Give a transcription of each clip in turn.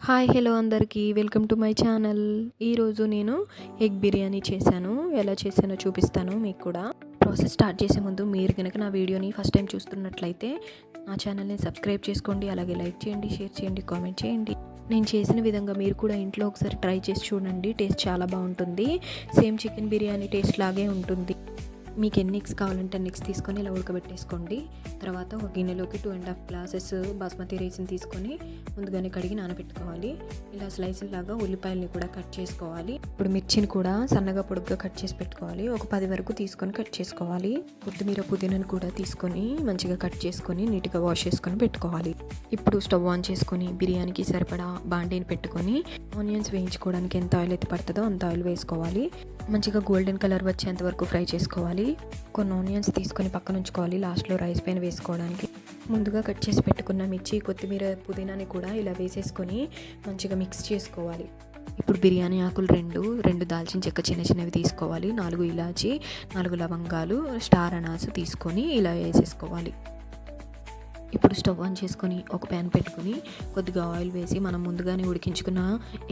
Hi hello అందరికీ welcome to my channel. ఈరోజు నేను ఎగ్ బిర్యానీ చేశాను. ఎలా చేశానో చూపిస్తాను మీకు కూడా. ప్రాసెస్ స్టార్ట్ చేసే ముందు మీరు కనుక నా వీడియోని ఫస్ట్ టైం చూస్తున్నట్లయితే నా ఛానల్ని సబ్స్క్రైబ్ చేసుకోండి, అలాగే లైక్ చేయండి, షేర్ చేయండి, కామెంట్ చేయండి. నేను చేసిన విధంగా మీరు కూడా ఇంట్లో ఒకసారి ట్రై చేసి చూడండి. టేస్ట్ చాలా బాగుంటుంది. సేమ్ చికెన్ బిర్యానీ టేస్ట్ లాగే ఉంటుంది. మీకు ఎన్ని ఎగ్స్ కావాలంటే అన్ని ఎగ్స్ తీసుకొని ఇలా ఉడకబెట్టేసుకోండి. తర్వాత ఒక గిన్నెలోకి 2.5 గ్లాసెస్ బాస్మతి రైస్ని తీసుకొని ముందుగానే కడిగి నానబెట్టుకోవాలి. ఇలా స్లైసుల లాగా ఉల్లిపాయలని కూడా కట్ చేసుకోవాలి. ఇప్పుడు మిర్చిని కూడా సన్నగా పొడుగ్గా కట్ చేసి పెట్టుకోవాలి. ఒక 10 వరకు తీసుకొని కట్ చేసుకోవాలి. కొత్తిమీర పుదీనాను కూడా తీసుకొని మంచిగా కట్ చేసుకొని నీట్గా వాష్ చేసుకొని పెట్టుకోవాలి. ఇప్పుడు స్టవ్ ఆన్ చేసుకొని బిర్యానీకి సరిపడా బాండీని పెట్టుకొని ఆనియన్స్ వేయించుకోవడానికి ఎంత ఆయిల్ అయితే పడుతుందో అంత ఆయిల్ వేసుకోవాలి. మంచిగా గోల్డెన్ కలర్ వచ్చేంత వరకు ఫ్రై చేసుకోవాలి. కొన్ని ఆనియన్స్ తీసుకొని పక్కన ఉంచుకోవాలి. లాస్ట్లో రైస్ పైన వేసుకోవడానికి ముందుగా కట్ చేసి పెట్టుకున్న మిర్చి, కొత్తిమీర, పుదీనాని కూడా ఇలా వేసేసుకొని మంచిగా మిక్స్ చేసుకోవాలి. ఇప్పుడు బిర్యానీ ఆకులు రెండు దాల్చిన చెక్క చిన్నవి తీసుకోవాలి. 4 ఇలాచి, 4 లవంగాలు, స్టార్ అనాసు తీసుకొని ఇలా వేసేసుకోవాలి. ఇప్పుడు స్టవ్ ఆన్ చేసుకొని ఒక ప్యాన్ పెట్టుకొని కొద్దిగా ఆయిల్ వేసి మనం ముందుగానే ఉడికించుకున్న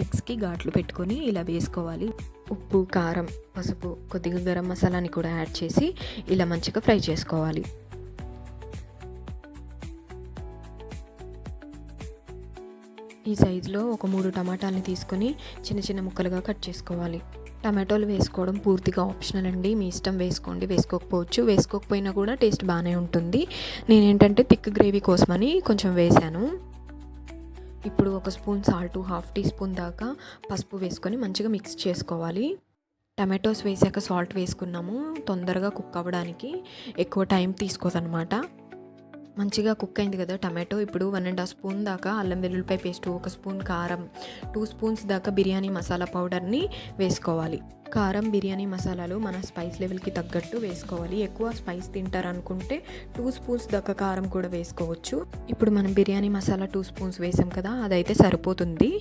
ఎగ్స్కి ఘాట్లు పెట్టుకొని ఇలా వేసుకోవాలి. ఉప్పు, కారం, పసుపు, కొద్దిగా గరం మసాలాని కూడా యాడ్ చేసి ఇలా మంచిగా ఫ్రై చేసుకోవాలి. ఈ సైజులో ఒక 3 టమాటాలని తీసుకొని చిన్న ముక్కలుగా కట్ చేసుకోవాలి. టమాటోలు వేసుకోవడం పూర్తిగా ఆప్షనల్ అండి. మీ ఇష్టం, వేసుకోండి, వేసుకోకపోవచ్చు. వేసుకోకపోయినా కూడా టేస్ట్ బాగానే ఉంటుంది. నేనేంటంటే థిక్ గ్రేవీ కోసమని కొంచెం వేశాను. ఇప్పుడు 1 స్పూన్ సాల్ట్, 1/2 టీ స్పూన్ దాకా పసుపు వేసుకొని మంచిగా మిక్స్ చేసుకోవాలి. టమాటోస్ వేసాక సాల్ట్ వేసుకున్నాము. తొందరగా కుక్ అవ్వడానికి ఎక్కువ టైం తీసుకోదన్నమాట. మంచిగా కుక్ అయింది కదా టమాటో. ఇప్పుడు 1.5 స్పూన్ దాకా అల్లం వెల్లుల్లిపాయ పేస్ట్, 1 స్పూన్ కారం, 2 స్పూన్స్ దాకా బిర్యానీ మసాలా పౌడర్ని వేసుకోవాలి. కారం, బిర్యానీ మసాలాలు మన స్పైస్ లెవెల్కి తగ్గట్టు వేసుకోవాలి. ఎక్కువ స్పైస్ తింటారనుకుంటే 2 స్పూన్స్ దాకా కారం కూడా వేసుకోవచ్చు. ఇప్పుడు మనం బిర్యానీ మసాలా 2 స్పూన్స్ వేసాం కదా, అదైతే సరిపోతుంది.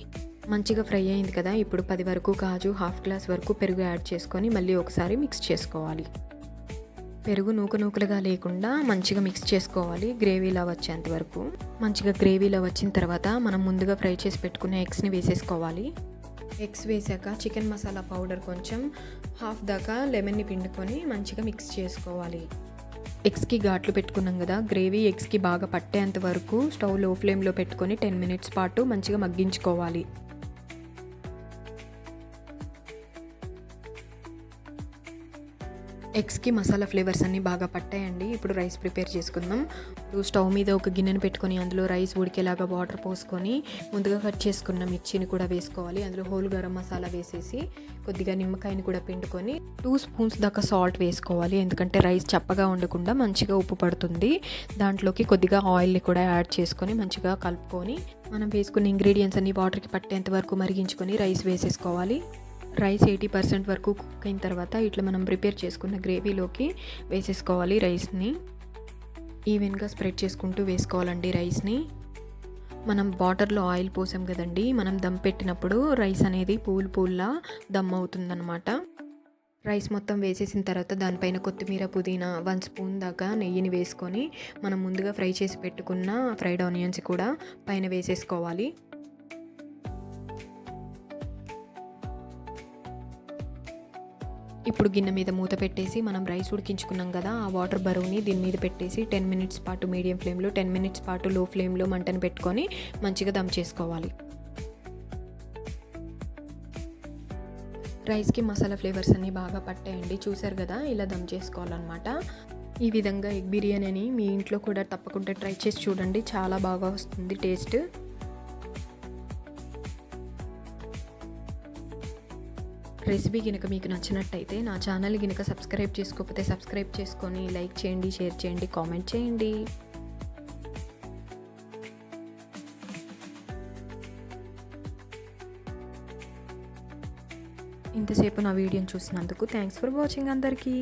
మంచిగా ఫ్రై అయింది కదా. ఇప్పుడు 10 వరకు కాజు, 1/2 గ్లాస్ వరకు పెరుగు యాడ్ చేసుకొని మళ్ళీ ఒకసారి మిక్స్ చేసుకోవాలి. పెరుగు నూకలుగా లేకుండా మంచిగా మిక్స్ చేసుకోవాలి. గ్రేవీలా వచ్చేంత వరకు. మంచిగా గ్రేవీలా వచ్చిన తర్వాత మనం ముందుగా ఫ్రై చేసి పెట్టుకునే ఎగ్స్ని వేసేసుకోవాలి. ఎగ్స్ వేసాక చికెన్ మసాలా పౌడర్ కొంచెం 1/2 దాకా లెమన్ని పిండుకొని మంచిగా మిక్స్ చేసుకోవాలి. ఎగ్స్కి ఘాట్లు పెట్టుకున్నాం కదా, గ్రేవీ ఎగ్స్కి బాగా పట్టేంత వరకు స్టవ్ లో ఫ్లేమ్లో పెట్టుకొని 10 మినిట్స్ పాటు మంచిగా మగ్గించుకోవాలి. ఎగ్స్కి మసాలా ఫ్లేవర్స్ అన్నీ బాగా పట్టాయండి. ఇప్పుడు రైస్ ప్రిపేర్ చేసుకుందాం. ఇప్పుడు స్టవ్ మీద ఒక గిన్నెను పెట్టుకొని అందులో రైస్ ఉడికేలాగా వాటర్ పోసుకొని ముందుగా కట్ చేసుకున్న మిర్చిని కూడా వేసుకోవాలి. అందులో హోల్ గరం మసాలా వేసేసి కొద్దిగా నిమ్మకాయని కూడా పిండుకొని 2 స్పూన్స్ దాకా సాల్ట్ వేసుకోవాలి. ఎందుకంటే రైస్ చప్పగా ఉండకుండా మంచిగా ఉప్పు పడుతుంది. దాంట్లోకి కొద్దిగా ఆయిల్ని కూడా యాడ్ చేసుకొని మంచిగా కలుపుకొని మనం వేసుకున్న ఇంగ్రీడియంట్స్ అన్ని వాటర్కి పట్టేంత వరకు మరిగించుకొని రైస్ వేసేసుకోవాలి. రైస్ 80% వరకు కుక్ అయిన తర్వాత ఇట్లా మనం ప్రిపేర్ చేసుకున్న గ్రేవీలోకి వేసేసుకోవాలి. రైస్ని ఈవెన్గా స్ప్రెడ్ చేసుకుంటూ వేసుకోవాలండి. రైస్ని మనం వాటర్లో ఆయిల్ పోసాం కదండి, మనం దమ్ పెట్టినప్పుడు రైస్ అనేది పూల్లా దమ్ అవుతుందన్నమాట. రైస్ మొత్తం వేసేసిన తర్వాత దానిపైన కొత్తిమీర, పుదీనా, 1 స్పూన్ దాకా నెయ్యిని వేసుకొని మనం ముందుగా ఫ్రై చేసి పెట్టుకున్న ఫ్రైడ్ ఆనియన్స్ కూడా పైన వేసేసుకోవాలి. ఇప్పుడు గిన్నె మీద మూత పెట్టేసి మనం రైస్ ఉడికించుకున్నాం కదా, ఆ వాటర్ బరువుని దీని మీద పెట్టేసి 10 మినిట్స్ పాటు మీడియం ఫ్లేమ్లో, 10 మినిట్స్ పాటు లో ఫ్లేమ్లో మంటను పెట్టుకొని మంచిగా దమ్ చేసుకోవాలి. రైస్కి మసాలా ఫ్లేవర్స్ అన్నీ బాగా పట్టాయండి. చూసారు కదా, ఇలా దమ్ చేసుకోవాలన్నమాట. ఈ విధంగా ఎగ్ బిర్యానీని మీ ఇంట్లో కూడా తప్పకుండా ట్రై చేసి చూడండి. చాలా బాగా వస్తుంది టేస్ట్. రెసిపీ కనుక మీకు నచ్చినట్టయితే నా ఛానల్ కనుక సబ్స్క్రైబ్ చేసుకోకపోతే సబ్స్క్రైబ్ చేసుకొని లైక్ చేయండి, షేర్ చేయండి, కామెంట్ చేయండి. ఇంతసేపు నా వీడియోని చూసినందుకు థ్యాంక్స్ ఫర్ వాచింగ్ అందరికీ.